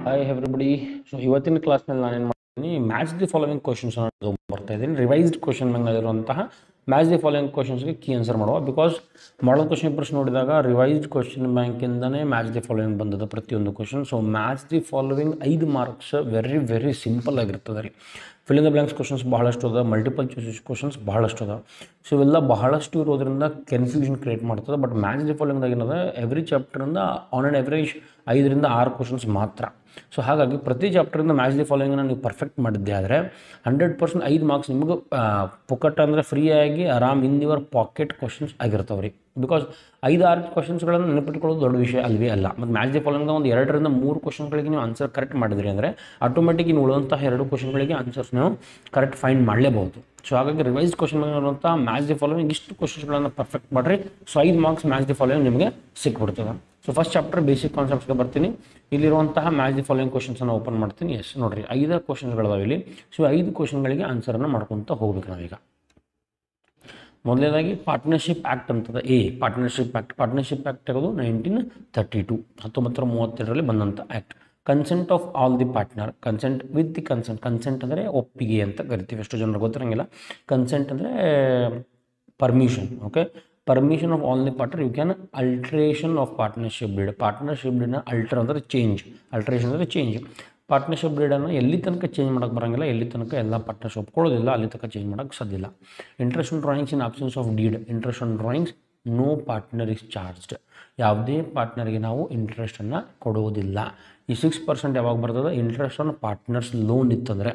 Hi everybody. So ಇವತ್ತಿನ ಕ್ಲಾಸ್ನಲ್ಲಿ ನಾನೇನು ಮಾಡ್ತೀನಿ, ಮ್ಯಾಚ್ ದಿ ಫಾಲೋವಿಂಗ್ ಕ್ವಶನ್ಸ್ ಅನ್ನೋದು ಬರ್ತಾ ಇದ್ದೀನಿ. ರಿವೈಸ್ಡ್ ಕ್ವಶನ್ ಬಂದಿರುವಂತಹ ಮ್ಯಾಚ್ ದಿ ಫಾಲೋವಿಂಗ್ ಕ್ವಶನ್ಸ್ಗೆ ಕೀ ಆನ್ಸರ್ ಮಾಡುವ. ಬಿಕಾಸ್ ಮಾಡಲ್ ಕ್ವಶನ್ ಪೇಪರ್ಸ್ ನೋಡಿದಾಗ ರಿವೈಸ್ಡ್ ಕ್ವಶನ್ ಬ್ಯಾಂಕಿಂದನೇ ಮ್ಯಾಚ್ ದಿ ಫಾಲೋವಿಂಗ್ ಬಂದದ ಪ್ರತಿಯೊಂದು question. So match the following 5 marks very simple ಆಗಿರ್ತದೆ ರೀ. Fill in the blanks questions ಬಹಳಷ್ಟು ಅದ, ಮಲ್ಟಿಪಲ್ ಚಾಯ್ಸಸ್ ಕ್ವಶನ್ಸ್ ಬಹಳಷ್ಟು ಅದ. ಸೊ ಇವೆಲ್ಲ ಬಹಳಷ್ಟು ಇರೋದ್ರಿಂದ ಕನ್ಫ್ಯೂಷನ್ ಕ್ರಿಯೇಟ್ ಮಾಡ್ತದೆ. ಬಟ್ ಮ್ಯಾಚ್ ದಿ ಫಾಲೋವಿಂಗ್ದಾಗ ಏನದ, ಎವ್ರಿ ಚಾಪ್ಟರಿಂದ ಆನ್ ಆ್ಯನ್ ಎವ್ರೇಜ್ 5 ರಿಂದ 6 ಕ್ವಶನ್ಸ್ ಮಾತ್ರ. ಸೊ ಹಾಗಾಗಿ ಪ್ರತಿ ಚಾಪ್ಟರಿಂದ ಮ್ಯಾಚ್ ದಿ ಫಾಲೋವಿಂಗನ್ನು ನೀವು ಪರ್ಫೆಕ್ಟ್ ಮಾಡಿದ್ದೆ ಆದರೆ 100% 5 ಮಾರ್ಕ್ಸ್ ನಿಮಗೆ ಪುಕ್ಕಟ್ ಅಂದರೆ ಫ್ರೀಯಾಗಿ ಆರಾಮ್ ಇನ್ ಯುವರ್ ಪಾಕೆಟ್ ಕ್ವಶನ್ಸ್ ಆಗಿರ್ತಾವೆ ರೀ. ಬಿಕಾಸ್ 5-6 ಕ್ವಶನ್ಸ್ಗಳನ್ನು ನೆನಪಿಟ್ಕೊಳ್ಳೋದು ದೊಡ್ಡ ವಿಷಯ ಅಲ್ವೇ ಅಲ್ಲ. ಮತ್ತು ಮ್ಯಾಚ್ ದಿ ಫಾಲೋವಿಂಗ್ ಒಂದು 2ರಿಂದ 3 ಕ್ವಶನ್ಗಳಿಗೆ ನೀವು ಆನ್ಸರ್ ಕರೆಕ್ಟ್ ಮಾಡಿದ್ರಿ ಅಂದರೆ ಆಟೋಮೆಟಿಕ್ ಇನ್ನು ಉಳಿದಂತಹ 2 ಕ್ವಶನ್ಗಳಿಗೆ ಆನ್ಸರ್ಸ್ ನೀವು ಕರೆಕ್ಟ್ ಫೈಂಡ್ ಮಾಡಲೇಬಹುದು. ಸೊ ಹಾಗಾಗಿ ರಿವೈಸ್ ಕ್ವಶನ್ ಇರುವಂಥ ಮ್ಯಾಚ್ ದಿ ಫಾಲೋವಿಂಗ್ ಇಷ್ಟು ಕ್ವಶನ್ಸ್ಗಳನ್ನು ಪರ್ಫೆಕ್ಟ್ ಮಾಡಿರಿ. So 5 marks match the following ನಿಮಗೆ ಸಿಕ್ಬಿಡ್ತದೆ. ಸೊ ಫಸ್ಟ್ ಚಾಪ್ಟರ್ ಬೇಸಿಕ್ ಕಾನ್ಸೆಪ್ಟ್ಸ್ಗೆ ಬರ್ತೀನಿ. ಇಲ್ಲಿರುವಂತಹ ಮ್ಯಾಚ್ ದಿ ಫಾಲೋವಿಂಗ್ ಕ್ವಶನ್ಸನ್ನು ಓಪನ್ ಮಾಡ್ತೀನಿ. ಎಸ್ ನೋಡಿರಿ, 5 ಕ್ವಶನ್ಸ್ಗಳಿದಾವೆ ಇಲ್ಲಿ. ಸೊ 5 ಕ್ವಶನ್ಗಳಿಗೆ ಆನ್ಸರನ್ನು ಮಾಡ್ಕೊತ ಹೋಗ್ಬೇಕು ನಾವೀಗ. ಮೊದಲನೇದಾಗಿ ಪಾರ್ಟ್ನರ್ಶಿಪ್ ಆ್ಯಕ್ಟ್ ಅಂತದ. ಪಾರ್ಟ್ನರ್ಶಿಪ್ ಆ್ಯಕ್ಟ್ ಆಗೋದು 1932 1932 ಬಂದಂಥ act. Consent of all the partner, consent with the consent ಅಂದರೆ ಒಪ್ಪಿಗೆ ಅಂತ ಕರಿತೀವಿ. ಎಷ್ಟು ಜನರು ಗೊತ್ತಿರಂಗಿಲ್ಲ. ಕನ್ಸೆಂಟ್ ಅಂದರೆ permission. Okay, permission of all the partner you can alteration of partnership deed. Partnership ಡೀಡ್ನ ಅಲ್ಟರ್ ಅಂದರೆ ಚೇಂಜ್, ಅಲ್ಟ್ರೇಷನ್ ಅಂದರೆ ಚೇಂಜ್. ಪಾರ್ಟ್ನರ್ಶಿಪ್ ಡೀಡನ್ನು ಎಲ್ಲಿ ತನಕ ಚೇಂಜ್ ಮಾಡೋಕ್ಕೆ ಬರೋಂಗಿಲ್ಲ, ಎಲ್ಲಿ ತನಕ ಎಲ್ಲ ಪಾರ್ಟ್ನರ್ಸ್ ಒಪ್ಕೊಳ್ಳೋದಿಲ್ಲ ಅಲ್ಲಿ ತನಕ ಚೇಂಜ್ ಮಾಡೋಕ್ಕೆ ಸಾಧ್ಯ ಇಲ್ಲ. Interest on drawings in absence of deed. Interest on drawings no partner is charged. ಯಾವುದೇ ಪಾರ್ಟ್ನರ್ಗೆ ನಾವು ಇಂಟ್ರೆಸ್ಟನ್ನು ಕೊಡುವುದಿಲ್ಲ. ಈ 6% ಯಾವಾಗ ಬರ್ತದೆ, ಇಂಟ್ರೆಸ್ಟ್ ಆನ್ ಪಾರ್ಟ್ನರ್ಸ್ ಲೋನ್ ಇತ್ತಂದರೆ.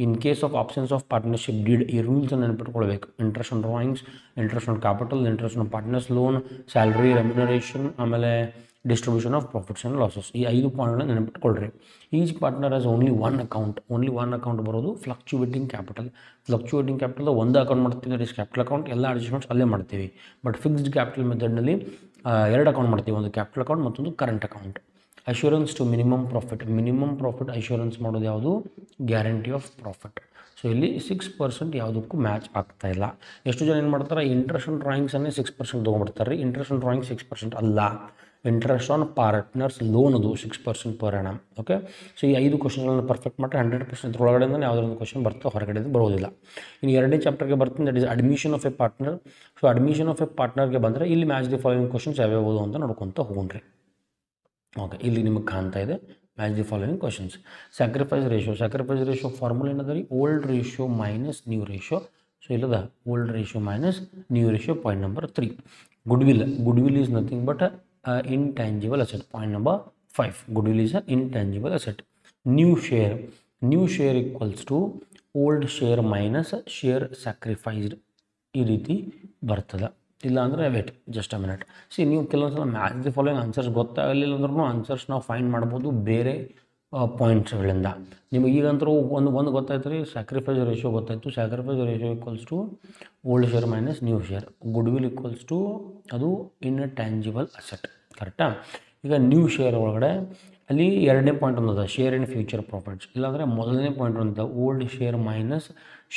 In case of absence of partnership deed ಈ ರೂಲ್ಸನ್ನು ನೆನಪಿಟ್ಕೊಳ್ಬೇಕು. Interest on drawings, interest on capital, interest on partners loan, salary, remuneration, ಆಮೇಲೆ distribution of profits and losses. ಈ 5 ಪಾಯಿಂಟ್ಗಳನ್ನ ನೆನಪಿಟ್ಕೊಳ್ರಿ. Each partner as only one account ಬರೋದು fluctuating capital. Fluctuating capital ಒಂದು account ಮಾಡ್ತೀವಿ, ದಟ್ ಇಸ್ ಕ್ಯಾಪಿಟಲ್ ಅಕೌಂಟ್. ಎಲ್ಲ adjustments ಅಲ್ಲೇ ಮಾಡ್ತೀವಿ. ಬಟ್ ಫಿಕ್ಸ್ಡ್ ಕ್ಯಾಪಿಟಲ್ ಮೆಥಡ್ನಲ್ಲಿ 2 ಅಕೌಂಟ್ ಮಾಡ್ತೀವಿ, ಒಂದು ಕ್ಯಾಪಿಟಲ್ ಅಕೌಂಟ್ ಮತ್ತೊಂದು current account. Assurance to minimum profit assurance ಮಾಡೋದು ಯಾವುದು, ಗ್ಯಾರಂಟಿ ಆಫ್ ಪ್ರಾಫಿಟ್. ಸೊ ಇಲ್ಲಿ 6% ಯಾವುದಕ್ಕೂ ಮ್ಯಾಚ್ ಆಗ್ತಾ ಇಲ್ಲ. ಎಷ್ಟು ಜನ ಏನು ಮಾಡ್ತಾರೆ, ಇಂಟ್ರೆಸ್ಟ್ ಆನ್ ಡ್ರಾಯಿಂಗ್ಸನ್ನೇ 6% ತೊಗೊಂಡ್ಬಿಡ್ತಾರೆ ರೀ. ಇಂಟ್ರೆಸ್ಟ್ ಆನ್ ಡ್ರಾಯಿಂಗ್ 6% ಅಲ್ಲ, ಇಂಟ್ರೆಸ್ಟ್ ಆನ್ ಪಾರ್ಟ್ನರ್ಸ್ ಲೋನ್ ಅದು 6% ಪರ್ ಆ್ಯನಮ್. ಓಕೆ, ಸೊ ಈ 5 ಕ್ವಶನ್ಗಳನ್ನು ಪರ್ಫೆಕ್ಟ್ ಮಾಡಿದ್ರೆ 100% ಒಳಗಡೆಯಿಂದ ಯಾವುದೊಂದು ಕ್ವಶನ್ ಬರ್ತೋ, ಹೊರಗಡೆಯಿಂದ ಬರೋದಿಲ್ಲ. ಇನ್ನು 2ನೇ ಚಾಪ್ಟರ್ಗೆ ಬರ್ತೀನಿ, that is admission of a partner. So admission of a ಪಾರ್ಟ್ನರ್ಗೆ ಬಂದರೆ ಇಲ್ಲಿ ಮ್ಯಾಚ್ ದಿ ಫಾಲೋವಿಂಗ್ ಕ್ವಶನ್ಸ್ ಯಾವ್ಯಾವುದು ಅಂತ ನೋಡ್ಕೊತ ಹೋಗ್ರಿ. ಓಕೆ, ಇಲ್ಲಿ ನಿಮಗೆ ಕಾಣ್ತಾ ಇದೆ match the following questions. Sacrifice ratio formula ಏನದ ರೀ, old ratio minus new ratio. So ಇಲ್ಲದ old ratio minus new ratio. Point number 3. Goodwill is nothing but intangible asset. Point number 5, goodwill is an intangible asset. New share equals to old share minus share sacrificed. ಈ ರೀತಿ ಬರ್ತದೆ. ಇಲ್ಲ ಅಂದರೆ wait just a minute. ನೀವು ಕೆಲವೊಂದ್ಸಲ match the following answers ಗೊತ್ತಾಗಲಿಲ್ಲ ಅಂದ್ರೂ answers ನಾವು ಫೈಂಡ್ ಮಾಡ್ಬೋದು ಬೇರೆ ಪಾಯಿಂಟ್ಸ್ಗಳಿಂದ. ನಿಮಗೆ ಈಗಂತರೂ ಒಂದು ಗೊತ್ತಾಯ್ತು ರೀ, ಸ್ಯಾಕ್ರಿಫೈಸ್ ರೇಷಿಯೋ ಗೊತ್ತಾಯಿತು. Sacrifice ratio equals to old share minus new share. Goodwill equals to ಅದು ಇಂಟ್ಯಾಂಜಿಬಲ್ ಅಸೆಟ್. ಕರೆಕ್ಟಾ? ಈಗ ನ್ಯೂ ಶೇರ್ ಒಳಗಡೆ ಅಲ್ಲಿ 2ನೇ ಪಾಯಿಂಟ್ ಒಂದದ, ಶೇರ್ ಇನ್ ಫ್ಯೂಚರ್ ಪ್ರಾಫಿಟ್ಸ್. ಇಲ್ಲಾಂದರೆ ಮೊದಲನೇ ಪಾಯಿಂಟ್ ಒಂದ, old share minus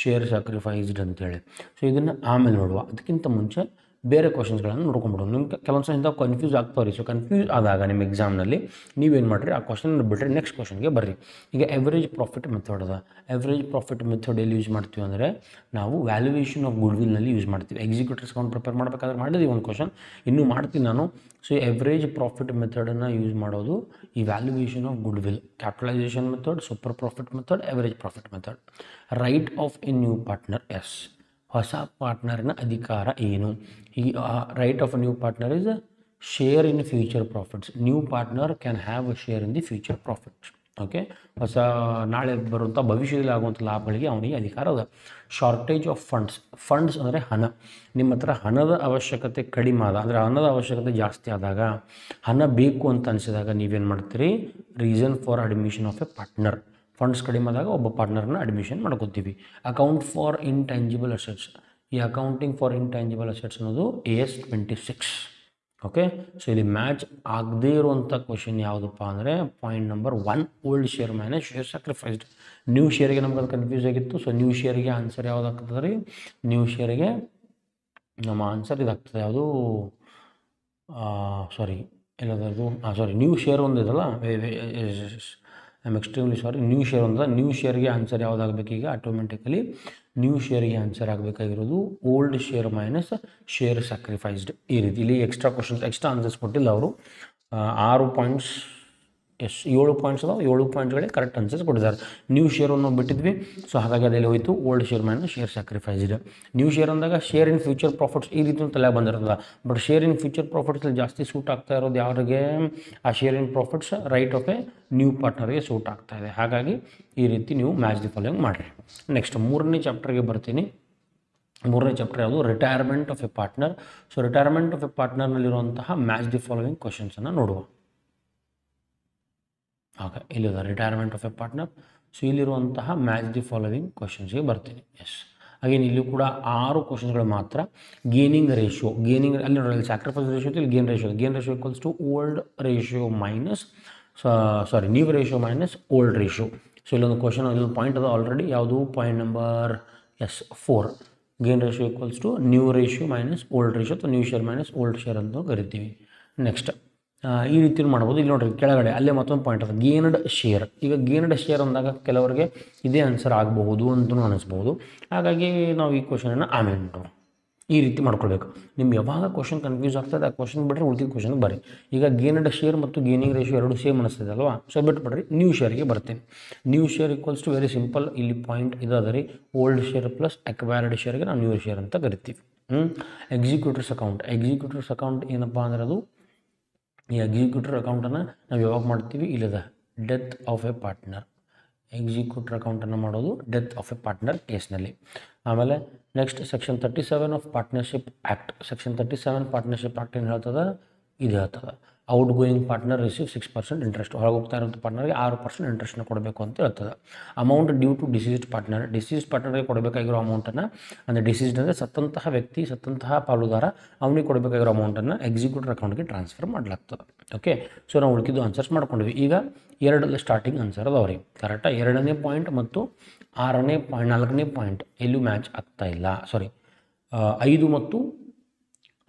share sacrificed ಅಂತೇಳಿ. ಸೊ ಇದನ್ನು ಆಮೇಲೆ ನೋಡುವ. ಅದಕ್ಕಿಂತ ಮುಂಚೆ ಬೇರೆ ಕ್ವಶನ್ಸ್ಗಳನ್ನು ನೋಡ್ಕೊಂಡ್ಬಿಡೋದು. ನಿಮ್ಗೆ ಕೆಲವೊಂದು ಇಂಥ ಕನ್ಫ್ಯೂಸ್ ಆಗ್ತಾವೆ ರೀ. ಸೊ ಕನ್ಫ್ಯೂಸ್ ಆದಾಗ ನಿಮ್ಮ ಎಕ್ಸಾಮ್ನಲ್ಲಿ ನೀವೇನು ಮಾಡಿರಿ, ಆ ಕ್ವಶನ್ ಬಿಟ್ಟರೆ ನೆಕ್ಸ್ಟ್ ಕ್ವಶನ್ಗೆ ಬರ್ರಿ. ಈಗ ಎವರೇಜ್ ಪ್ರಾಫಿಟ್ ಮೆಥಡ್ ಅದ. ಎವರೇಜ್ ಪ್ರಾಫಿಟ್ ಮೆಥಡ್ ಎಲ್ಲಿ ಯೂಸ್ ಮಾಡ್ತೀವಿ ಅಂದರೆ ನಾವು ವ್ಯಾಲ್ಯೂಯೇಷನ್ ಆಫ್ ಗುಡ್ವಿಲ್ನಲ್ಲಿ ಯೂಸ್ ಮಾಡ್ತೀವಿ. ಎಕ್ಸಿಕ್ಯೂಟಿವ್ಸ್ ಅಕೌಂಟ್ ಪ್ರಿಪೇರ್ ಮಾಡಬೇಕಾದ್ರೆ ಮಾಡಿದ್ದೀವಿ ಒಂದು ಕ್ವಶನ್, ಇನ್ನೂ ಮಾಡ್ತೀನಿ ನಾನು. ಸೊ ಎವರೇಜ್ ಪ್ರಾಫಿಟ್ ಮೆಥಡನ್ನು ಯೂಸ್ ಮಾಡೋದು ಈ valuation of goodwill. Capitalisation method, super profit method, average profit method. Right of a new partner. Yes, ಹೊಸ ಪಾರ್ಟ್ನರ್ನ ಅಧಿಕಾರ ಏನು? ಈ right of a new partner is share in future profits. New partner can have a share in the future profits. Okay, ಹೊಸ ನಾಳೆ ಬರುವಂಥ ಭವಿಷ್ಯದಲ್ಲಿ ಆಗುವಂಥ ಲಾಭಗಳಿಗೆ ಅವನಿಗೆ ಅಧಿಕಾರ ಅದ. ಶಾರ್ಟೇಜ್ ಆಫ್ ಫಂಡ್ಸ್ ಅಂದರೆ ಹಣ. ನಿಮ್ಮ ಹತ್ರ ಹಣದ ಅವಶ್ಯಕತೆ ಕಡಿಮೆ ಆದ, ಅಂದರೆ ಹಣದ ಅವಶ್ಯಕತೆ ಜಾಸ್ತಿ ಆದಾಗ, ಹಣ ಬೇಕು ಅಂತ ಅನಿಸಿದಾಗ ನೀವೇನು ಮಾಡ್ತೀರಿ, reason for admission of a partner. Funds ಕಡಿಮೆ ಆದಾಗ ಒಬ್ಬ ಪಾರ್ಟ್ನರ್ನ ಅಡ್ಮಿಷನ್ ಮಾಡ್ಕೋತೀವಿ. Account for intangible assets. ಈ ಅಕೌಂಟಿಂಗ್ ಫಾರ್ ಇಂಟ್ಯಾಂಜಿಬಲ್ ಅಸೆಟ್ಸ್ ಅನ್ನೋದು AS 26. ಓಕೆ, ಸೊ ಇಲ್ಲಿ ಮ್ಯಾಚ್ ಆಗದೇ ಇರುವಂಥ ಕ್ವಶನ್ ಯಾವುದಪ್ಪ ಅಂದರೆ point number 1, old share minus share sacrificed. New ಶೇರಿಗೆ ನಮ್ಗೆ ಅದು ಕನ್ಫ್ಯೂಸ್ ಆಗಿತ್ತು. ಸೊ ನ್ಯೂ ಶೇರಿಗೆ ಆನ್ಸರ್ ಯಾವ್ದು ಆಗ್ತದೆ ರೀ, ನ್ಯೂ ಶೇರಿಗೆ ನಮ್ಮ ಆನ್ಸರ್ ಇದಾಗ್ತದೆ ಯಾವುದು, ಸಾರಿ ಎಲ್ಲದು, ನ್ಯೂ ಶೇರ್ ಒಂದು ಇದಲ್ಲ, I am extremely sorry, new share ಅಂತ. ನ್ಯೂ ಶೇರ್ಗೆ ಆನ್ಸರ್ ಯಾವುದಾಗಬೇಕು ಈಗ ಆಟೋಮೆಟಿಕಲಿ ನ್ಯೂ ಶೇರ್ಗೆ ಆನ್ಸರ್ ಆಗಬೇಕಾಗಿರೋದು old share minus share sacrificed. ಈ ರೀತಿ ಇಲ್ಲಿ ಎಕ್ಸ್ಟ್ರಾ ಕ್ವಶನ್ಸ್ ಎಕ್ಸ್ಟ್ರಾ ಆನ್ಸರ್ಸ್ ಕೊಟ್ಟಿಲ್ಲ ಅವರು. 6 ಪಾಯಿಂಟ್ಸ್ 7 ಪಾಯಿಂಟ್ಸ್ ಅದಾವೆ, 7 ಪಾಯಿಂಟ್ಗಳೇ ಕರೆಕ್ಟ್ ಆನ್ಸರ್ಸ್ ಕೊಟ್ಟಿದ್ದಾರೆ. ನ್ಯೂ ಶೇರನ್ನು ನಾವು ಬಿಟ್ಟಿದ್ವಿ, ಸೊ ಹಾಗಾಗಿ ಅದೆಲ್ಲಿ ಹೋಯಿತು old share minus share sacrificed. New share ಅಂದಾಗ ಶೇರ್ ಇನ್ ಫ್ಯೂಚರ್ ಪ್ರಾಫಿಟ್ಸ್ ಈ ರೀತಿ ತಲೆ ಬಂದಿರ್ತದೆ. ಬಟ್ ಶೇರ್ ಇನ್ ಫ್ಯೂಚರ್ ಪ್ರಾಫಿಟ್ಸಲ್ಲಿ ಜಾಸ್ತಿ ಸೂಟ್ ಆಗ್ತಾ ಇರೋದು ಯಾರಿಗೆ? ಆ share in profits right of a new ಪಾರ್ಟ್ನರ್ಗೆ ಸೂಟ್ ಆಗ್ತಾ ಇದೆ. ಹಾಗಾಗಿ ಈ ರೀತಿ ನೀವು ಮ್ಯಾಚ್ ದಿ ಫಾಲೋಯಿಂಗ್ ಮಾಡಿರಿ. ನೆಕ್ಸ್ಟ್ 3ನೇ ಚಾಪ್ಟರ್ಗೆ ಬರ್ತೀನಿ. 3ನೇ ಚಾಪ್ಟರ್ ಯಾವುದು? Retirement of a partner. So retirement of a ಪಾರ್ಟ್ನರ್ನಲ್ಲಿರುವಂತಹ ಮ್ಯಾಚ್ ದಿ ಫಾಲೋಯಿಂಗ್ ಕ್ವಶನ್ಸನ್ನು ನೋಡುವ. ಓಕೆ, ಇಲ್ಲಿದೆ retirement of a partner. So ಇಲ್ಲಿರುವಂತಹ ಮ್ಯಾಚ್ ದಿ ಫಾಲೋವಿಂಗ್ ಕ್ವಶನ್ಸ್ಗೆ ಬರ್ತೀನಿ. ಎಸ್, ಅಗೇನ್ ಇಲ್ಲಿ ಕೂಡ 6 ಕ್ವಶನ್ಗಳು ಮಾತ್ರ. ಗೇನಿಂಗ್ ರೇಷಿಯೋ, ಗೇನಿಂಗ್ ಅಲ್ಲಿ ಸ್ಯಾಕ್ರಿಫೈಸ್ ರೇಷಿಯೋ ಇಲ್ಲಿ gain ratio. Gain ratio equals to old ratio minus new ratio minus old ratio. So ಇಲ್ಲೊಂದು ಕ್ವಶನ್, ಇಲ್ಲೊಂದು ಪಾಯಿಂಟ್ ಅದು ಆಲ್ರೆಡಿ. ಯಾವುದು? Point number 4. Gain ratio equals to new ratio minus old ratio ಅಥವಾ new share minus old share ಅಂತ ಕರಿತೀವಿ. Next ಈ ರೀತಿ ಮಾಡ್ಬೋದು. ಇಲ್ಲಿ ನೋಡಿರಿ ಕೆಳಗಡೆ ಅಲ್ಲೇ ಮತ್ತೊಂದು ಪಾಯಿಂಟ್ ಅದು ಗೇನ್ಡ್ ಶೇರ್. ಈಗ ಗೇನ್ಡ್ ಶೇರ್ ಅಂದಾಗ ಕೆಲವರಿಗೆ ಇದೇ ಆನ್ಸರ್ ಆಗಬಹುದು ಅಂತಲೂ ಅನಿಸ್ಬೋದು. ಹಾಗಾಗಿ ನಾವು ಈ ಕ್ವಶನನ್ನು ಆಮೇಲೆ ನೋಡೋಣ. ಈ ರೀತಿ ಮಾಡ್ಕೊಳ್ಬೇಕು. ನಿಮ್ಗೆ ಯಾವಾಗ ಕ್ವಶನ್ ಕನ್ಫ್ಯೂಸ್ ಆಗ್ತದೆ ಆ ಕ್ವಶನ್ ಬಿಟ್ಟರೆ ಉಳಿದ ಕ್ವಶನ್ ಬರ್ರಿ. ಈಗ ಗೇನ್ಡ್ ಶೇರ್ ಮತ್ತು ಗೇನಿಂಗ್ ರೇಷಿಯೋ ಎರಡು ಸೇಮ್ ಅನಿಸ್ತದೆ ಅಲ್ವಾ? ಸೊ ಬಿಟ್ಬಿಡ್ರಿ, ನ್ಯೂ ಶೇರ್ಗೆ ಬರ್ತೀನಿ. New share equals to very simple. ಇಲ್ಲಿ ಪಾಯಿಂಟ್ ಇದಾದ ರೀ, ಓಲ್ಡ್ ಶೇರ್ ಪ್ಲಸ್ ಅಕ್ವೈರ್ಡ್ ಶೇರ್ಗೆ ನಾವು ನ್ಯೂ ಶೇರ್ ಅಂತ ಕರಿತೀವಿ. Executors account. ಎಕ್ಸಿಕ್ಯೂಟರ್ಸ್ ಅಕೌಂಟ್ ಏನಪ್ಪ ಅಂದ್ರೆ ಅದು ಈ ಎಕ್ಸಿಕ್ಯೂಟರ್ ಅಕೌಂಟನ್ನು ನಾವು ಯಾವಾಗ ಮಾಡ್ತೀವಿ? ಇಲ್ಲದ death of a partner. Executor ಅಕೌಂಟನ್ನು ಮಾಡೋದು ಡೆತ್ ಆಫ್ ಎ ಪಾರ್ಟ್ನರ್ ಕೇಸ್ನಲ್ಲಿ. ಆಮೇಲೆ next section 37 of partnership act. Section 37 partnership act ಏನು ಹೇಳ್ತದೆ? ಇದು ಹೇಳ್ತದೆ out going partner receive 6% interest. ಹೊರಗೆ ಹೋಗ್ತಾ ಇರೋಂಥ ಪಾರ್ಟ್ನರ್ಗೆ 6% ಇಂಟ್ರೆಸ್ಟ್ನ ಕೊಡಬೇಕು ಅಂತ ಹೇಳ್ತದೆ. Amount due to deceased partner. Deceased ಪಾರ್ಟ್ನರ್ಗೆ ಕೊಡಬೇಕಾಗಿರೋ ಅಮೌಂಟನ್ನು, ಅಂದರೆ ಡಿಸೀಸ್ಡ್ ಅಂದರೆ ಸತ್ತಂತಹ ವ್ಯಕ್ತಿ, ಸತ್ತಂತಹ ಪಾಲುದಾರ, ಅವನಿಗೆ ಕೊಡಬೇಕಾಗಿರೋ ಅಮೌಂಟನ್ನು ಎಕ್ಸಿಕ್ಯೂಟರ್ ಅಕೌಂಟ್ಗೆ ಟ್ರಾನ್ಸ್ಫರ್ ಮಾಡಲಾಗ್ತದೆ. ಓಕೆ, ಸೊ ನಾವು ಉಳಿಕಿದ್ದು ಆನ್ಸರ್ಸ್ ಮಾಡ್ಕೊಂಡ್ವಿ. ಈಗ 2 ಸ್ಟಾರ್ಟಿಂಗ್ ಆನ್ಸರ್ ಅದಾವ್ರಿ ಕರೆಕ್ಟಾ? 2ನೇ ಪಾಯಿಂಟ್ ಮತ್ತು 6ನೇ ಪಾಯಿಂಟ್ 4ನೇ ಪಾಯಿಂಟ್ ಎಲ್ಲೂ ಮ್ಯಾಚ್ ಆಗ್ತಾ ಇಲ್ಲ. ಸಾರಿ, 5 ಮತ್ತು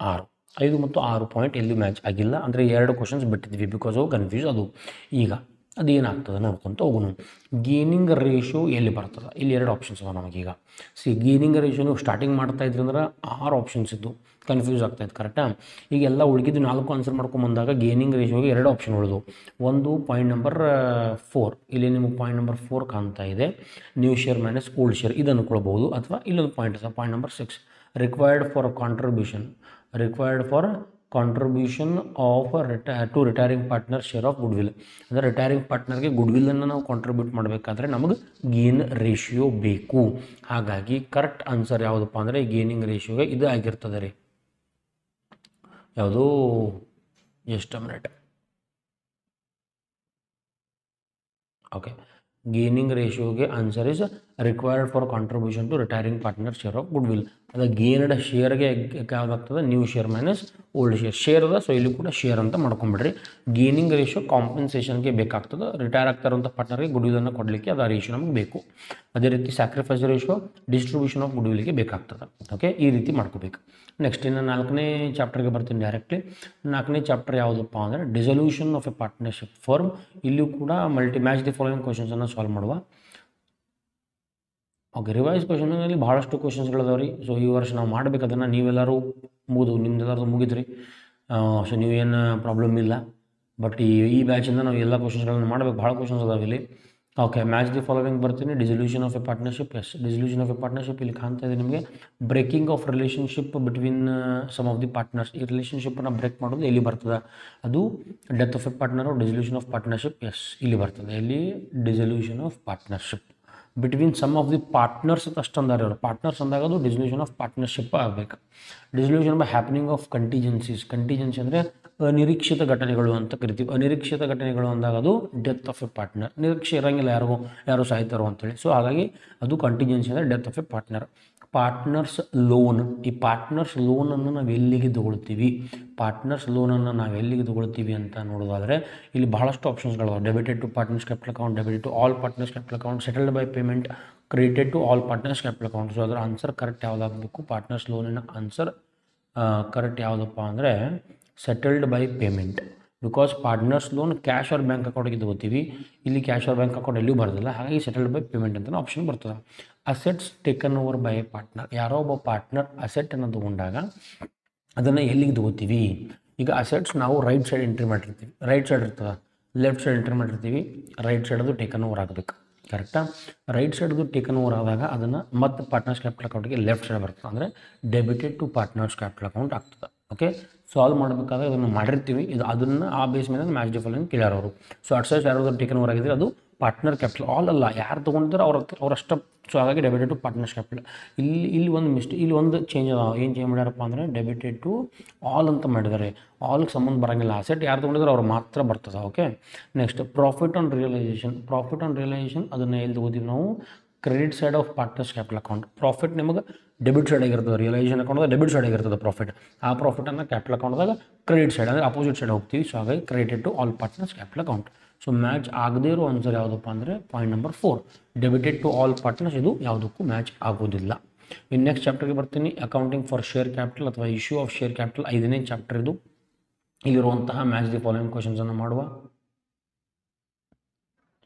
6 ಪಾಯಿಂಟ್ ಎಲ್ಲೂ ಮ್ಯಾಚ್ ಆಗಿಲ್ಲ. ಅಂದರೆ 2 ಕ್ವಶನ್ಸ್ ಬಿಟ್ಟಿದ್ವಿ ಬಿಕಾಸ್ ಆಫ್ ಕನ್ಫ್ಯೂಸ್ ಅದು. ಈಗ ಅದೇನಾಗ್ತದೆ ನೋಡ್ಕೊತ ಹೋಗೋಣ. ಗೇನಿಂಗ್ ರೇಷಿಯೋ ಎಲ್ಲಿ ಬರ್ತದೆ? ಇಲ್ಲಿ 2 ಆಪ್ಷನ್ಸ್ ಅದಾವೆ ನಮಗೀಗ. ಗೇನಿಂಗ್ ರೇಷಿಯೋ ನೀವು ಸ್ಟಾರ್ಟಿಂಗ್ ಮಾಡ್ತಾ ಇದ್ರಿ ಅಂದ್ರೆ 6 ಆಪ್ಷನ್ಸ್ ಇದ್ದು ಕನ್ಫ್ಯೂಸ್ ಆಗ್ತಾಯಿತ್ತು ಕರೆಕ್ಟಾ? ಈಗ ಎಲ್ಲ ಉಳಿದಿದ್ದು 4 ಆನ್ಸರ್ ಮಾಡ್ಕೊಂಬಂದಾಗ ಗೇನಿಂಗ್ ರೇಷಿಯೋಗೆ 2 ಆಪ್ಷನ್ ಉಳಿದು. ಒಂದು ಪಾಯಿಂಟ್ ನಂಬರ್ 4. ಇಲ್ಲಿ ನಿಮಗೆ ಪಾಯಿಂಟ್ ನಂಬರ್ 4 ಕಾಣ್ತಾ ಇದೆ, new share minus old share ಇದನ್ನು ಕೊಡ್ಬೋದು. ಅಥವಾ ಇಲ್ಲೊಂದು ಪಾಯಿಂಟ್ ಇದೆ, point number 6, required for contribution of to retiring partner share of good will. ಅಂದರೆ ರಿಟೈರಿಂಗ್ ಪಾರ್ಟ್ನರ್ಗೆ ಗುಡ್ ವಿಲ್ಲನ್ನು ನಾವು ಕಾಂಟ್ರಿಬ್ಯೂಟ್ ಮಾಡಬೇಕಾದ್ರೆ ನಮಗೆ ಗೇನ್ ರೇಷಿಯೋ ಬೇಕು. ಹಾಗಾಗಿ ಕರೆಕ್ಟ್ ಆನ್ಸರ್ ಯಾವುದಪ್ಪ ಅಂದರೆ ಗೇನಿಂಗ್ ರೇಷಿಯೋಗೆ ಇದು ಆಗಿರ್ತದೆ ರೀ. ಯಾವುದು? ಎಷ್ಟು ಮಿನಿಟ್. ಓಕೆ, ಗೇನಿಂಗ್ ರೇಷಿಯೋಗೆ answer is required for contribution to retiring partner share of good will. ಅದು ಗೇನ್ಡ್ ಶೇರ್ಗೆ ಯಾವುದಾಗ್ತದೆ? New share minus old share. Share ಅದ, ಸೊ ಇಲ್ಲಿ ಕೂಡ ಶೇರ್ ಅಂತ ಮಾಡ್ಕೊಂಬಿಡ್ರಿ. ಗೇನಿಂಗ್ ರೇಷಿಯೋ ಕಾಂಪನ್ಸೇಷನ್ಗೆ ಬೇಕಾಗ್ತದೆ. ರಿಟೈರ್ ಆಗ್ತಾ ಇರೋಂಥ ಪಾರ್ಟ್ನರ್ಗೆ ಗುಡ್ ವಿಲನ್ನು ಕೊಡಲಿಕ್ಕೆ ಅದು ಆ ರೇಷಿಯೋ ನಮಗೆ ಬೇಕು. ಅದೇ ರೀತಿ sacrifice ratio distribution of good ವಿಲ್ಗೆ ಬೇಕಾಗ್ತದೆ. ಓಕೆ, ಈ ರೀತಿ ಮಾಡ್ಕೋಬೇಕು. ನೆಕ್ಸ್ಟ್ ಇನ್ನು 4ನೇ ಚಾಪ್ಟರ್ಗೆ ಬರ್ತೀನಿ ಡೈರೆಕ್ಟ್ಲಿ. 4ನೇ ಚಾಪ್ಟರ್ ಯಾವುದಪ್ಪ ಅಂದರೆ dissolution of a partnership firm. ಇಲ್ಲೂ ಕೂಡ ಮ್ಯಾಚ್ ದಿ ಫಾಲೋಯಿಂಗ್ ಕ್ವಶನ್ಸನ್ನು ಸಾಲ್ವ್ ಮಾಡುವ. ಓಕೆ, ರಿವೈಸ್ ಕ್ವಶನಲ್ಲಿ ಭಾಳಷ್ಟು ಕ್ವಶನ್ಸ್ಗಳಿದಾವೆ ರೀ. ಸೊ ಈ ವರ್ಷ ನಾವು ಮಾಡಬೇಕು ಅದನ್ನು. ನೀವೆಲ್ಲರೂ ನಿಮ್ದೆಲ್ಲರೂ ಮುಗಿದ್ರಿ. ಸೊ ನೀವೇನು ಪ್ರಾಬ್ಲಮ್ ಇಲ್ಲ. ಬಟ್ ಈ ಬ್ಯಾಚಿಂದ ನಾವು ಎಲ್ಲ ಕ್ವಶನ್ಸ್ಗಳನ್ನು ಮಾಡಬೇಕು. ಭಾಳ ಕ್ವಶನ್ಸ್ ಅದಾವೆ ಇಲ್ಲಿ. ಓಕೆ, ಮ್ಯಾಚ್ ದಿ ಫಾಲೋವಿಂಗ್ ಬರ್ತೀನಿ. Dissolution of a partnership. Yes, dissolution of a partnership ಇಲ್ಲಿ ಕಾಣ್ತಾ ಇದೆ ನಿಮಗೆ. Breaking of relationship between some of the partners. ಈ ರಿಲೇಷನ್ಶಿಪ್ಪನ್ನು ಬ್ರೇಕ್ ಮಾಡೋದು ಎಲ್ಲಿ ಬರ್ತದೆ? ಅದು death of a partner dissolution of partnership. Yes, ಇಲ್ಲಿ ಬರ್ತದೆ. ಇಲ್ಲಿ dissolution of partnership between some of the partners ಅಂತ ಅಷ್ಟು ಅಂದಾರೆ ಅವರು. ಪಾರ್ಟ್ನರ್ಸ್ ಅಂದಾಗ ಅದು ಡಿಸಲ್ಯೂಷನ್ ಆಫ್ ಪಾರ್ಟ್ನರ್ಶಿಪ್ ಆಗಬೇಕು. Dissolution by happening of ಕಂಟಿಜೆನ್ಸೀಸ್. ಕಂಟಿಜೆನ್ಸಿ ಅಂದರೆ ಅನಿರೀಕ್ಷಿತ ಘಟನೆಗಳು ಅಂತ ಕರಿತೀವಿ. ಅನಿರೀಕ್ಷಿತ ಘಟನೆಗಳು ಅಂದಾಗ ಅದು ಡೆತ್ ಆಫ್ ಎ ಪಾರ್ಟ್ನರ್. ನಿರೀಕ್ಷೆ ಇರೋಂಗಿಲ್ಲ, ಯಾರು ಸಾಯ್ತಾರೋ ಅಂತೇಳಿ. ಸೊ ಹಾಗಾಗಿ ಅದು ಕಂಟಿಜೆನ್ಸಿ ಅಂದರೆ death of a partner. Partners loan. ಈ ಪಾರ್ಟ್ನರ್ಸ್ ಲೋನನ್ನು ನಾವು ಎಲ್ಲಿಗೆ ತೊಗೊಳ್ತೀವಿ? ಪಾರ್ಟ್ನರ್ಸ್ ಲೋನನ್ನು ನಾವು ಎಲ್ಲಿಗೆ ತೊಗೊಳ್ತೀವಿ ಅಂತ ನೋಡೋದಾದರೆ ಇಲ್ಲಿ ಬಹಳಷ್ಟು ಆಪ್ಷನ್ಸ್ಗಳು. Debited to partners capital account, debited to all partners capital account, settled by payment, credited to all partners capital account. So ಅದರ ಆನ್ಸರ್ ಕರೆಕ್ಟ್ ಯಾವುದಾಗಬೇಕು? ಪಾರ್ಟ್ನರ್ಸ್ ಲೋನಿನ ಆನ್ಸರ್ ಕರೆಕ್ಟ್ ಯಾವುದಪ್ಪ ಅಂದರೆ settled by payment. Because partners loan cash or bank ಅಕೌಂಟಿಗೆ ತಗೋತೀವಿ, ಇಲ್ಲಿ cash or bank account ಎಲ್ಲಿಯೂ ಬರೋದಿಲ್ಲ, ಹಾಗಾಗಿ ಸೆಟಲ್ಡ್ ಬೈ ಪೇಮೆಂಟ್ ಅಂತ ಆಪ್ಷನ್ ಬರ್ತದೆ. Assets taken over by A partner, ಯಾರೋ ಒಬ್ಬ ಪಾರ್ಟ್ನರ್ ಅಸೆಟನ್ನು ತೊಗೊಂಡಾಗ ಅದನ್ನು ಎಲ್ಲಿಗೆ ತಗೋತೀವಿ? ಈಗ ಅಸೆಟ್ಸ್ ನಾವು ರೈಟ್ ಸೈಡ್ ಎಂಟ್ರಿ ಮಾಡಿರ್ತೀವಿ, ರೈಟ್ ಸೈಡ್ ಇರ್ತದೆ, ಲೆಫ್ಟ್ ಸೈಡ್ ಎಂಟ್ರಿ ಮಾಡಿರ್ತೀವಿ, ರೈಟ್ ಸೈಡದು ಟೇಕನ್ ಓವರ್ ಆಗಬೇಕು. ಕರೆಕ್ಟಾ? ರೈಟ್ ಸೈಡ್ದು ಟೇಕನ್ ಓವರ್ ಆದಾಗ ಅದನ್ನು ಮತ್ತೆ ಪಾರ್ಟ್ನರ್ಸ್ ಕ್ಯಾಪಿಟಲ್ ಅಕೌಂಟಿಗೆ ಲೆಫ್ಟ್ ಸೈಡ್ ಬರ್ತದೆ, ಅಂದರೆ debited to partners capital account ಆಗ್ತದೆ. ಓಕೆ, ಸಾಲ್ವ್ ಮಾಡಬೇಕಾದ್ರೆ ಅದನ್ನು ಮಾಡಿರ್ತೀವಿ, ಇದು ಅದನ್ನು ಆ ಬೇಸ್ ಮೇಲೆ ಮ್ಯಾಚ್ ದಿ ಫಾಲೋಯಿಂಗ್ ಕೇಳ್ಯಾರ ಅವರು. ಸೊ ಅಟ್ಸೈಸ್ ಯಾರಾದ್ರು ಟೇಕನ್ ಓವರ್ ಆಗಿದ್ರೆ ಅದು ಪಾರ್ಟ್ನರ್ ಕ್ಯಾಪಿಟಲ್, ಆಲ್ ಅಲ್ಲ, ಯಾರು ತೊಗೊಂಡಿದ್ರೆ ಅವ್ರಷ್ಟು. ಸೊ ಹಾಗಾಗಿ ಡೆಬಿಟೆಡ್ ಟು ಪಾರ್ಟ್ನರ್ಸ್ ಕ್ಯಾಪಿಟಲ್. ಇಲ್ಲಿ ಒಂದು ಇಲ್ಲಿ ಒಂದು ಚೇಂಜ್ ಅದ, ಏನು ಚೇಂಜ್ ಮಾಡ್ಯಾರಪ್ಪ ಅಂದರೆ ಡೆಬಿಟೆಡ್ ಟು ಆಲ್ ಅಂತ ಮಾಡಿದ್ದಾರೆ. ಆಲ್ಗೆ ಸಂಬಂಧ ಬರೋಂಗಿಲ್ಲ, ಅಸೆಟ್ ಯಾರು ತೊಗೊಂಡಿದ್ರೆ ಅವ್ರು ಮಾತ್ರ ಬರ್ತದೆ. Okay, next profit on realisation. Profit on realisation ಅದನ್ನು ಎಲ್ಲಿ ತಗೋತೀವಿ ನಾವು? Credit side of partners capital account. Profit ನಿಮಗೆ ಡೆಬಿಟ್ ಸೈಡ್ ಆಗಿರ್ತದೆ, ರಿಯಲೈಸೇಷನ್ ಅಕೌಂಟ್ದಾಗ ಡೆಬಿಟ್ ಸೈಡ್ ಆಗಿರ್ತದೆ ಪ್ರಾಫಿಟ್. ಆ ಪ್ರಾಫಿಟನ್ನು ಕ್ಯಾಪಿಟಲ್ ಅಕೌಂಟ್ದಾಗ ಕ್ರೆಡಿಟ್ ಸೈಡ್ ಅಂದರೆ ಅಪೋಸಿಟ್ ಸೈಡ್ ಹೋಗ್ತೀವಿ. ಸೊ ಹಾಗಾಗಿ credited to all partners capital account. So match ಆಗದೇ ಇರೋ ಆನ್ಸರ್ ಯಾವುದಪ್ಪ ಅಂದರೆ point number 4, debited to all partners. ಇದು ಯಾವುದಕ್ಕೂ ಮ್ಯಾಚ್ ಆಗೋದಿಲ್ಲ. ಇನ್ನು ನೆಕ್ಸ್ಟ್ ಚಾಪ್ಟರ್ಗೆ ಬರ್ತೀನಿ, ಅಕೌಂಟಿಂಗ್ ಫಾರ್ ಶೇರ್ ಕ್ಯಾಪಿಟಲ್ ಅಥವಾ ಇಶ್ಯೂ ಆಫ್ ಶೇರ್ ಕ್ಯಾಪಿಟಲ್, 5ನೇ ಚಾಪ್ಟರ್ ಇದು. ಇಲ್ಲಿರುವಂತಹ ಮ್ಯಾಚ್ ದಿ ಫಾಲೋಯಿಂಗ್ ಕ್ವಶನ್ಸನ್ನು ಮಾಡುವ.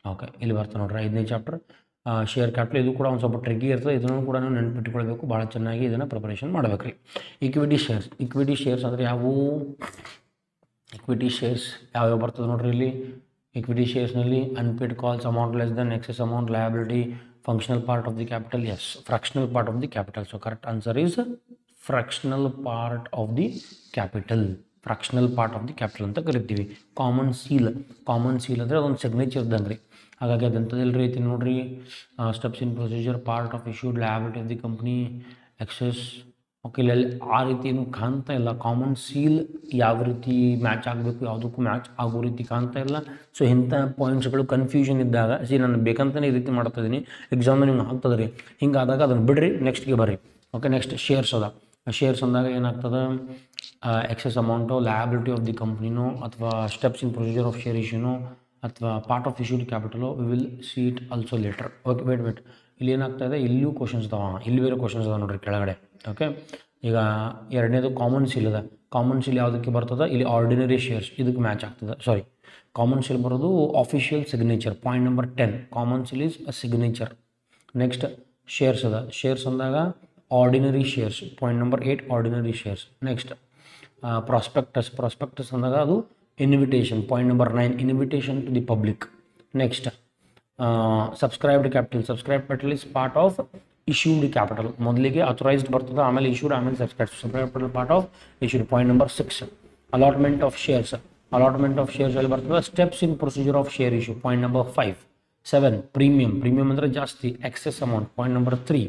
ಓಕೆ, ಇಲ್ಲಿ ಬರ್ತಾ ನೋಡ್ರಿ 5ನೇ ಚಾಪ್ಟರ್ ಶೇರ್ ಕ್ಯಾಪಿಟಲ್. ಇದು ಕೂಡ ಒಂದು ಸ್ವಲ್ಪ ಟ್ರಿಕ್ಕಿ ಇರ್ತದೆ, ಇದನ್ನು ಕೂಡ ನೀವು ನೆನಪಿಟ್ಕೊಳ್ಬೇಕು, ಭಾಳ ಚೆನ್ನಾಗಿ ಇದನ್ನು ಪ್ರಿಪರೇಷನ್ ಮಾಡಬೇಕು ರೀ. Equity shares. ಇಕ್ವಿಟಿ ಶೇರ್ಸ್ ಅಂದರೆ ಯಾವುವು? ಇಕ್ವಿಟಿ ಶೇರ್ಸ್ ಯಾವ್ಯಾವ ಬರ್ತದೆ ನೋಡ್ರಿ ಇಲ್ಲಿ. ಇಕ್ವಿಟಿ ಶೇರ್ಸ್ನಲ್ಲಿ unpaid calls, amount less than excess amount, liability, functional part of the capital. Yes, fractional part of the capital. So correct answer is fractional part of the capital. Fractional part of the capital ಅಂತ ಕರಿತೀವಿ. Common seal. Common seal ಅಂದರೆ ಅದೊಂದು signature ಇದ್ದಂಗೆ ರೀ. ಹಾಗಾಗಿ ಅದಂಥದ್ದು ರೀತಿ ನೋಡ್ರಿ, steps in procedure, part of issued, liability of the company, excess. Okay, ಇಲ್ಲಿ ಆ ರೀತಿ ಏನು ಕಾಣ್ತಾ ಇಲ್ಲ. ಕಾಮನ್ ಸೀಲ್ ಯಾವ ರೀತಿ ಮ್ಯಾಚ್ ಆಗಬೇಕು, ಯಾವುದಕ್ಕೂ ಮ್ಯಾಚ್ ಆಗೋ ರೀತಿ ಕಾಣ್ತಾ ಇಲ್ಲ. ಸೊ ಇಂಥ ಪಾಯಿಂಟ್ಸ್ಗಳು ಕನ್ಫ್ಯೂಷನ್ ಇದ್ದಾಗ, ನಾನು ಬೇಕಂತಲೇ ಈ ರೀತಿ ಮಾಡ್ತಾ ಇದ್ದೀನಿ, ಎಕ್ಸಾಮ್ನ ನಿಮ್ಗೆ ಆಗ್ತದೆ ರೀ. ಹಿಂಗಾದಾಗ ಅದನ್ನು ಬಿಡ್ರಿ, ನೆಕ್ಸ್ಟ್ಗೆ ಬರ್ರಿ. ಓಕೆ, ನೆಕ್ಸ್ಟ್ ಶೇರ್ಸ್ ಅದ. ಶೇರ್ಸ್ ಅಂದಾಗ ಏನಾಗ್ತದೆ? Excess amount, liability of the ಕಂಪ್ನಿನೋ, ಅಥವಾ steps in procedure of share ಇಶ್ಯೂನೋ, ಅಥವಾ part of issued capital. We will see it also later. Okay, wait ಇಲ್ಲಿ ಏನಾಗ್ತಾಯಿದೆ, ಇಲ್ಲಿಯೂ ಕ್ವಶನ್ಸ್ ಅದಾವ, ಇಲ್ಲಿ ಬೇರೆ ಕ್ವಶನ್ಸ್ ಅದಾವ ನೋಡ್ರಿ ಕೆಳಗಡೆ. ಓಕೆ, ಈಗ ಎರಡನೇದು ಕಾಮನ್ ಸೀಲ್ ಅದ. ಕಾಮನ್ ಸೀಲ್ ಯಾವುದಕ್ಕೆ ಬರ್ತದೆ? ಇಲ್ಲಿ ಆರ್ಡಿನರಿ ಶೇರ್ಸ್, ಇದಕ್ಕೆ ಮ್ಯಾಚ್ ಆಗ್ತದೆ. ಸಾರಿ, ಕಾಮನ್ ಸೀಲ್ ಬರೋದು official signature, point number 10. Common seal is a signature. Next shares ಅದ. ಶೇರ್ಸ್ ಅಂದಾಗ ordinary shares, point number 8 ordinary shares. Next prospectus. Prospectus ಅಂದಾಗ ಅದು invitation, point number 9 invitation to the public. Next subscribed capital. Subscribed capital is part of issued capital. ಮೊದಲಿಗೆ authorised ಬರ್ತದೆ, ಆಮೇಲೆ issued, ಆಮೇಲೆ subscribe capital part of issued, point number 6. Allotment of shares. Allotment of shares ಅಲ್ಲಿ ಬರ್ತದೆ. Steps in procedure of share issue, point number 5. 7 premium. Premium ಅಂದರೆ ಜಾಸ್ತಿ. Excess amount, point number 3.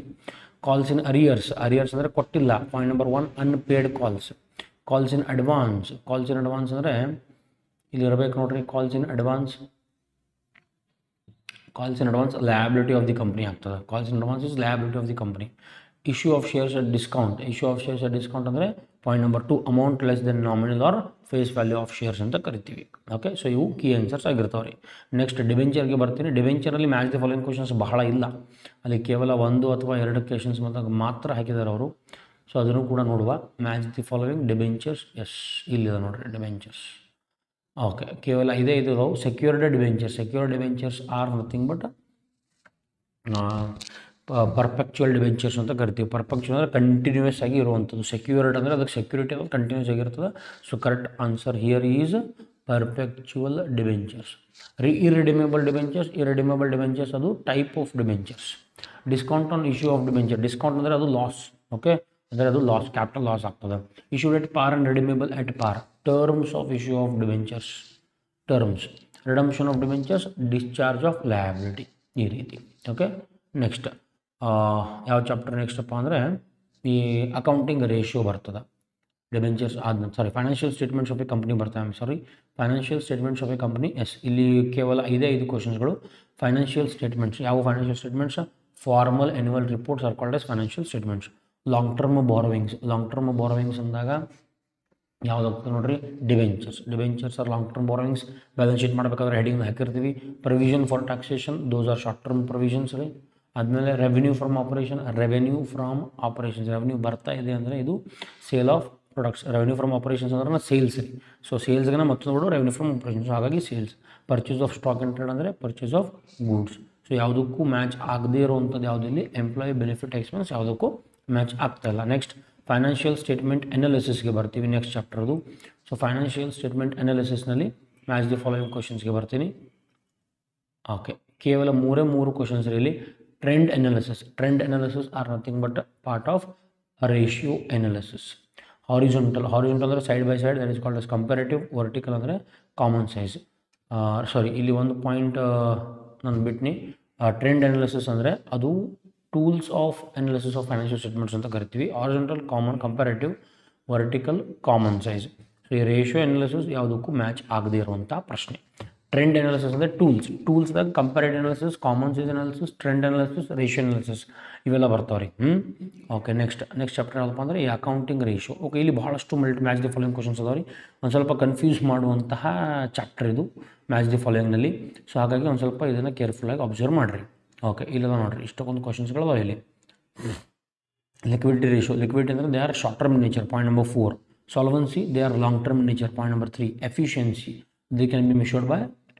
Calls in arrears. Arrears ಅಂದರೆ ಕೊಟ್ಟಿಲ್ಲ, point number 1. Unpaid calls. Calls in advance. Calls in advance ಅಂದರೆ ಇಲ್ಲಿ ಇರಬೇಕು ನೋಡ್ರಿ, calls in advance. Calls in advance liability of the company ಆಗ್ತದೆ. Calls in advance is liability of the company. Issue of shares at discount. Issue of shares at discount ಅಂದರೆ point number 2 amount less than nominal or face value of shares ಅಂತ ಕರಿತೀವಿ. Okay, so ಇವು key answers ಆಗಿರ್ತಾವೆ ರೀ. Next ಡಿಬೆಂಚರ್ಗೆ ಬರ್ತೀನಿ. ಡಿಬೆಂಚರಲ್ಲಿ match the following questions ಬಹಳ ಇಲ್ಲ, ಅಲ್ಲಿ ಕೇವಲ 1 ಅಥವಾ 2 ಕ್ವೆಶನ್ಸ್ ಮಾತ್ರ ಹಾಕಿದ್ದಾರೆ ಅವರು. ಸೊ ಅದನ್ನು ಕೂಡ ನೋಡುವ. Match the following debentures. Yes, ಇಲ್ಲಿದೆ ನೋಡಿರಿ ಡಿಬೆಂಚರ್ಸ್. ಓಕೆ, ಕೇವಲ ಇದೇ ಇದು secured debentures. Secured debentures are nothing but perpetual debentures ಅಂತ ಕರಿತೀವಿ. ಪರ್ಪೆಕ್ಚುವಲ್ ಅಂದರೆ ಕಂಟಿನ್ಯೂಸ್ ಆಗಿ ಇರುವಂಥದ್ದು. ಸೆಕ್ಯೂರ್ಡ್ ಅಂದರೆ ಅದಕ್ಕೆ ಸೆಕ್ಯೂರಿಟಿ ಅದು ಕಂಟಿನ್ಯೂಸ್ ಆಗಿರ್ತದೆ. So correct answer here is perpetual debentures. Irredeemable debentures. Irredeemable debentures ಅದು type of debentures. Discount on issue of debenture. Discount ಅಂದರೆ ಅದು ಲಾಸ್. ಓಕೆ, ಅಂದರೆ ಅದು ಲಾಸ್, ಕ್ಯಾಪಿಟಲ್ ಲಾಸ್ ಆಗ್ತದೆ. Issued at par and redeemable at par. Terms of issue of debentures. Terms. Redemption of debentures, discharge of liability, ಈ ರೀತಿ. Okay, next ಯಾವ chapter ನೆಕ್ಸ್ಟಪ್ಪ ಅಂದರೆ ಈ ಅಕೌಂಟಿಂಗ್ ರೇಷಿಯೋ ಬರ್ತದೆ. ಡಿಬೆಂಚರ್ಸ್ ಆದ sorry financial statements of a company ಬರ್ತಾವೆ. Financial statements of a company. Yes, ಇಲ್ಲಿ ಕೇವಲ 5 ಕ್ವಶನ್ಸ್ಗಳು. ಫೈನಾನ್ಷಿಯಲ್ ಸ್ಟೇಟ್ಮೆಂಟ್ಸ್ ಯಾವ financial statements? Formal annual reports are called as financial statements. Long term borrowings. Long term borrowings ಅಂದಾಗ ಯಾವುದಾಗ್ತದೆ ನೋಡ್ರಿ? Debentures. Debentures are long term borrowings. Balance sheet ಮಾಡಬೇಕಾದ್ರೆ heading ಹಾಕಿರ್ತೀವಿ. Provision for taxation, those are short term provisions ರೀ. ಆದಮೇಲೆ revenue from operation. Revenue from operations. Revenue ಬರ್ತಾ ಇದೆ ಅಂದರೆ ಇದು sale of products. Revenue from operations ಅಂದ್ರೆ ಸೇಲ್ಸ್ ರೀ. ಸೊ ಸೇಲ್ಸ್ಗೆ ಮತ್ತೊಂದು ರೆವೆನ್ಯೂ ಫ್ರಮ್ ಆಪರೇಷನ್ಸ್, ಹಾಗಾಗಿ sales. Purchase of stock and trade ಅಂದರೆ ಪರ್ಚೇಸ್ ಆಫ್ ಗೂಡ್ಸ್. ಸೊ ಯಾವುದಕ್ಕೂ ಮ್ಯಾಚ್ ಆಗದೇ ಇರುವಂಥದ್ದು ಯಾವುದಿಲ್ಲಿ ಎಂಪ್ಲಾಯಿ ಬೆನಿಫಿಟ್ ಎಕ್ಸ್ಪೆನ್ಸ್ ಯಾವುದಕ್ಕೂ ಮ್ಯಾಚ್ ಆಗ್ತಾಯಿಲ್ಲ. ನೆಕ್ಸ್ಟ್ ಫೈನಾನ್ಷಿಯಲ್ ಸ್ಟೇಟ್ಮೆಂಟ್ ಅನಾಲಿಸಿಸ್ಗೆ ಬರ್ತೀವಿ, ನೆಕ್ಸ್ಟ್ ಚಾಪ್ಟರ್ದು. ಸೊ ಫೈನಾನ್ಷಿಯಲ್ ಸ್ಟೇಟ್ಮೆಂಟ್ ಅನಾಲಿಸಿಸ್ನಲ್ಲಿ ಮ್ಯಾಚ್ ದಿ ಫಾಲೋಯಿಂಗ್ ಕ್ವಶನ್ಸ್ಗೆ ಬರ್ತೀನಿ. ಓಕೆ, ಕೇವಲ ಮೂರು ಕ್ವಶನ್ಸ್ ಇಲ್ಲಿ. Trend analysis are nothing but part of ratio analysis. Horizontal ಅಂದರೆ side by side, that is called as comparative. Vertical ಅಂದರೆ ಕಾಮನ್ ಸೈಜ್. ಸಾರಿ, ಇಲ್ಲಿ ಒಂದು ಪಾಯಿಂಟ್ ನಾನು ಬಿಟ್ನಿ. ಟ್ರೆಂಡ್ ಅನಾಲಿಸಿಸ್ ಅಂದರೆ ಅದು tools of analysis of financial statements ಅಂತ ಕರಿತೀವಿ. Horizontal common, comparative, vertical common size. So ಈ ರೇಷಿಯೋ ಅನಾಲಿಸಿಸ್ ಯಾವುದಕ್ಕೂ ಮ್ಯಾಚ್ ಆಗದೇ ಇರುವಂಥ ಪ್ರಶ್ನೆ. ಟ್ರೆಂಡ್ ಅನಾಲಿಸಿಸ್ ಅಂದರೆ ಟೂಲ್ಸ್ದಾಗ comparative analysis, common size analysis, trend analysis, ratio analysis ಇವೆಲ್ಲ ಬರ್ತಾವೆ ರೀ. ಓಕೆ, ನೆಕ್ಸ್ಟ್ ಚಾಪ್ಟರ್ ಯಾವುದಪ್ಪ ಅಂದರೆ ಈ ಅಕೌಂಟಿಂಗ್ ರೇಷಿಯೋ. ಓಕೆ, ಇಲ್ಲಿ ಭಾಳಷ್ಟು ಮ್ಯಾಚ್ ದಿ ಫಾಲೋಯಿಂಗ್ ಕ್ವಶನ್ಸ್ ಅದಾವೆ ರೀ. ಒಂದು ಸ್ವಲ್ಪ ಕನ್ಫ್ಯೂಸ್ ಮಾಡುವಂತಹ ಚಾಪ್ಟರ್ ಇದು ಮ್ಯಾಚ್ ದಿ ಫಾಲೋಯಿಂಗ್ನಲ್ಲಿ. ಸೊ ಹಾಗಾಗಿ ಒಂದು ಸ್ವಲ್ಪ ಇದನ್ನು ಕೇರ್ಫುಲ್ಲಾಗಿ ಅಬ್ಸರ್ವ್ ಮಾಡಿರಿ. ಓಕೆ, ಇಲ್ಲದ ನೋಡಿರಿ, ಇಷ್ಟೊಂದು ಕ್ವಶನ್ಸ್ಗಳು ಅದಾವೆ ಇಲ್ಲಿ. Liquidity ratio. ಲಿಕ್ವಿಡಿಟಿ ಅಂದರೆ they are short term nature, point number 4. Solvency, they are long term nature, point number 3. Efficiency, they can be measured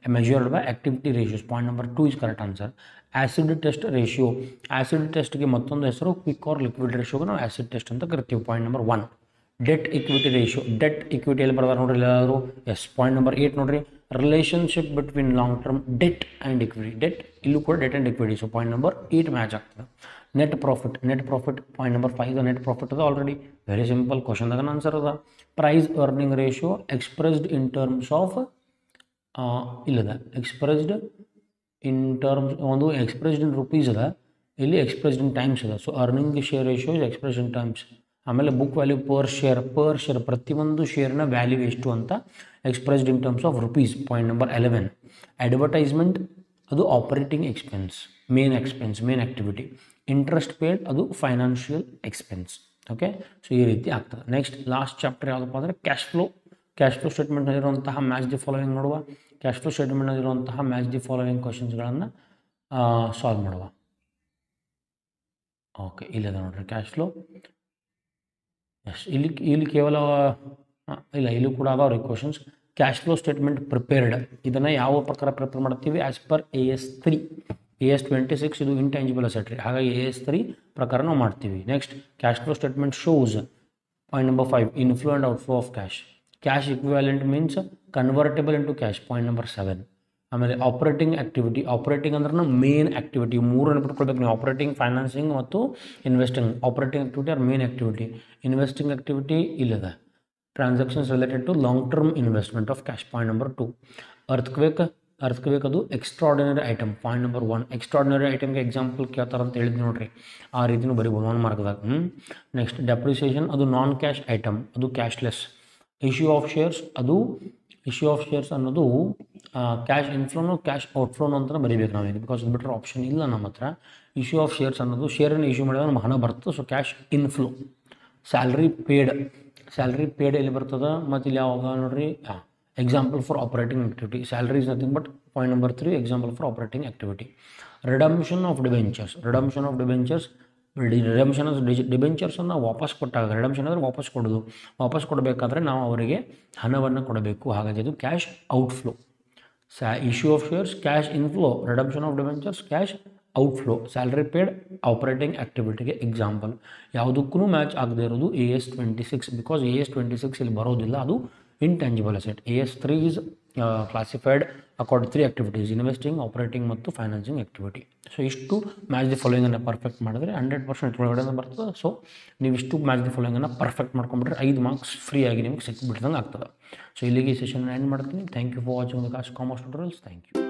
by activity ratios, point number 2 is correct answer. Acid test ratio, acid test ಗೆ ಮತ್ತೊಂದು ಹೆಸರು quick R liquid ರೇಷಿಯೋಗೆ ನಾವು acid test ಅಂತ ಕರಿತೀವಿ, point number 1. Debt equity ratio, debt equity ಎಲ್ಲಿ ಬರ್ದಾರ ನೋಡ್ರಿ ಎಲ್ಲಾದರೂ? ಎಸ್, ಪಾಯಿಂಟ್ ನಂಬರ್ 8 ನೋಡ್ರಿ. Relationship between long term debt and equity, debt ಇಲ್ಲೂ ಕೂಡ debt and equity. So point number 8 match ಆಗ್ತದೆ. Net profit point number 5 net profit ಅದ already. Very simple, ಕ್ವಶನ್ದಾಗ ಆನ್ಸರ್ ಅದ. Price earning ratio expressed in terms of ಇಲ್ಲದ expressed in terms, ಒಂದು expressed in rupees ಅದ, ಇಲ್ಲಿ ಎಕ್ಸ್ಪ್ರೆಸ್ಡ್ ಇನ್ ಟೈಮ್ಸ್ ಅದ. So earning share ratio is expressed in times. ಆಮೇಲೆ book value per share ಪ್ರತಿಯೊಂದು ಶೇರ್ನ ವ್ಯಾಲ್ಯೂ ಎಷ್ಟು ಅಂತ expressed in terms of rupees, point number 11. Advertisement ಅದು operating expense, main activity. Interest paid ಅದು ಫೈನಾನ್ಷಿಯಲ್ ಎಕ್ಸ್ಪೆನ್ಸ್. ಓಕೆ, ಸೊ ಈ ರೀತಿ ಆಗ್ತದೆ. ನೆಕ್ಸ್ಟ್ ಲಾಸ್ಟ್ ಚಾಪ್ಟರ್ ಯಾವುದಪ್ಪ ಅಂದರೆ ಕ್ಯಾಶ್ ಫ್ಲೋ ಸ್ಟೇಟ್ಮೆಂಟ್ನಲ್ಲಿರುವಂತಹ ಮ್ಯಾಚ್ ದಿ ಫಾಲೋಯಿಂಗ್ ನೋಡುವ. ಕ್ಯಾಶ್ ಫ್ಲೋ ಸ್ಟೇಟ್ಮೆಂಟ್ನಲ್ಲಿರುವಂತಹ ಮ್ಯಾಚ್ ದಿ ಫಾಲೋಯಿಂಗ್ ಕ್ವಶನ್ಸ್ಗಳನ್ನು ಸಾಲ್ವ್ ಮಾಡುವ. ಓಕೆ, ಇಲ್ಲದ ನೋಡ್ರಿ ಕ್ಯಾಶ್ ಫ್ಲೋ. ಎಸ್, ಇಲ್ಲಿ ಕೇವಲ ಇಲ್ಲೂ ಕೂಡ ಅದಾವ ರೀ questions. Cash flow statement prepared, ಇದನ್ನು ಯಾವ ಪ್ರಕಾರ ಪ್ರಿಪೇರ್ ಮಾಡ್ತೀವಿ? ಆ್ಯಸ್ ಪರ್ AS3, AS26 ಇದು ಇಂಟ್ಯಾಂಜಿಬಲ್ ಅಸೆಟ್ ರೀ, ಹಾಗಾಗಿ AS3 ಪ್ರಕಾರ ನಾವು ಮಾಡ್ತೀವಿ. Next cash flow statement shows, point number 5, inflow and outflow of cash. Cash equivalent means convertible into cash, point number 7. ಆಮೇಲೆ ಆಪರೇಟಿಂಗ್ ಅಂದ್ರೆ ಮೇನ್ ಆ್ಯಕ್ಟಿವಿಟಿ. ಮೂರು ನೆನಪಿಟ್ಕೊಳ್ಬೇಕು ನೀವು, ಆಪರೇಟಿಂಗ್, ಫೈನಾನ್ಸಿಂಗ್ ಮತ್ತು investing. Operating activity are main activity, investing activity ಇಲ್ಲದ. Transactions related to long term investment of cash, point number 2. Earthquake ಅದು extraordinary item, point number 1. Extraordinary ಐಟಮ್ಗೆ example ಕೇಳ್ತಾರೆ ಅಂತ ಹೇಳಿದ್ವಿ ನೋಡ್ರಿ, ಆ ರೀತಿನೂ ಬರೀಬೋದು 1 ಮಾರ್ಕ್ದಾಗ. ನೆಕ್ಸ್ಟ್ ಡೆಪ್ರಿಸಿಯೇಷನ್ ಅದು ನಾನ್ ಕ್ಯಾಶ್ ಐಟಮ್, ಅದು ಕ್ಯಾಶ್ಲೆಸ್. ಇಶ್ಯೂ ಆಫ್ ಶೇರ್ಸ್ ಅನ್ನೋದು ಕ್ಯಾಶ್ ಇನ್ಫ್ಲೋನು ಕ್ಯಾಶ್ ಔಟ್ಫ್ಲೋನು ಅಂತ ಬರೀಬೇಕು ನಾವೀಗ, ಬಿಕಾಸ್ ಅದು ಬಿಟ್ಟರೆ ಆಪ್ಷನ್ ಇಲ್ಲ ನಮ್ಮ ಹತ್ರ. ಇಶ್ಯೂ ಆಫ್ ಶೇರ್ಸ್ ಅನ್ನೋದು ಶೇರನ್ನು ಇಶ್ಯೂ ಮಾಡಿದಾಗ ನಮ್ಮ ಹಣ ಬರ್ತದೆ, so cash inflow. Salary paid ಎಲ್ಲಿ ಬರ್ತದೆ? ಮತ್ತು ಇಲ್ಲಿ ಯಾವಾಗ ನೋಡ್ರಿ, example for operating activity. Salary is nothing but point number 3, example for operating activity. Redemption of ಡಿಬೆಂಚರ್ಸನ್ನು ವಾಪಸ್ ಕೊಟ್ಟಾಗ, ರಿಡಂಪ್ಷನ್ ಅಂದರೆ ವಾಪಸ್ ಕೊಡಬೇಕಾದ್ರೆ ನಾವು ಅವರಿಗೆ ಹಣವನ್ನು ಕೊಡಬೇಕು, ಹಾಗಾಗಿ ಅದು cash outflow. Issue of shares cash inflow, redemption of debentures cash outflow. Salary paid operating ಆ್ಯಕ್ಟಿವಿಟಿಗೆ ಎಕ್ಸಾಂಪಲ್. ಯಾವುದಕ್ಕೂ ಮ್ಯಾಚ್ ಆಗದೆ ಇರೋದು AS26, ಬಿಕಾಸ್ AS26 ಇಲ್ಲಿ ಬರೋದಿಲ್ಲ, ಅದು intangible asset. AS3 is classified according 3 activities, investing, operating ಮತ್ತು ಫೈನಾನ್ಸಿಂಗ್ ಆ್ಯಕ್ಟಿವಿಟಿ. ಸೊ ಇಷ್ಟು match the ಫಾಲೋಯಿಂಗನ್ನು ಪರ್ಫೆಕ್ಟ್ ಮಾಡಿದ್ರೆ 100% ಒಳಗಡೆ ಬರ್ತದೆ. ಸೊ ನೀವು ಇಷ್ಟು ಮ್ಯಾಚ್ ದಿ ಫಾಲೋಯಿಂಗನ್ನು ಪರ್ಫೆಕ್ಟ್ ಮಾಡ್ಕೊಂಡ್ಬಿಟ್ರೆ 5 ಮಾರ್ಕ್ಸ್ ಫ್ರೀಯಾಗಿ ನಿಮ್ಗೆ ಸಿಕ್ಬಿಡ್ದಂಗೆ ಆಗ್ತದೆ. ಸೊ ಇಲ್ಲಿಗೆ ಈ ಸೆಷನ್ ಎಂಡ್ ಮಾಡ್ತೀನಿ. Thank you for watching the cost commerce tutorials. Thank you.